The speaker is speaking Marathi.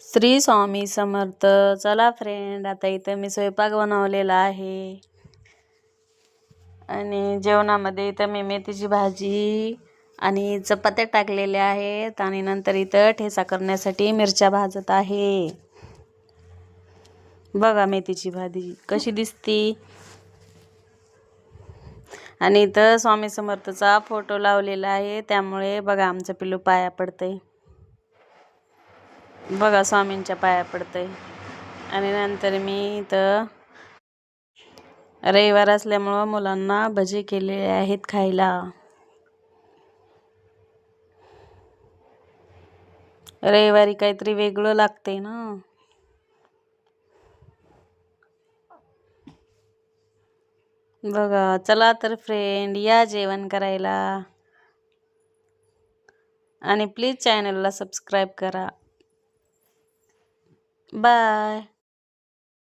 श्री स्वामी समर्थ. चला फ्रेंड, आता इथं मी स्वयंपाक बनवलेला आहे आणि जेवणामध्ये इथं मी मेथीची भाजी आणि चपात्या टाकलेल्या आहेत आणि नंतर इथं ठेचा करण्यासाठी मिरच्या भाजत आहे. बघा मेथीची भाजी कशी दिसती. आणि इथं स्वामी समर्थचा फोटो लावलेला आहे, त्यामुळे बघा आमचं पिल्लू पाया पडतंय. बघा स्वामींच्या पाया पडतंय. आणि नंतर मी इथं रविवार असल्यामुळं मुलांना भजी केलेले आहेत खायला. रविवारी काहीतरी वेगळं लागते ना. बघा, चला तर फ्रेंड, या जेवण करायला आणि प्लीज चॅनलला सबस्क्राईब करा. बाय.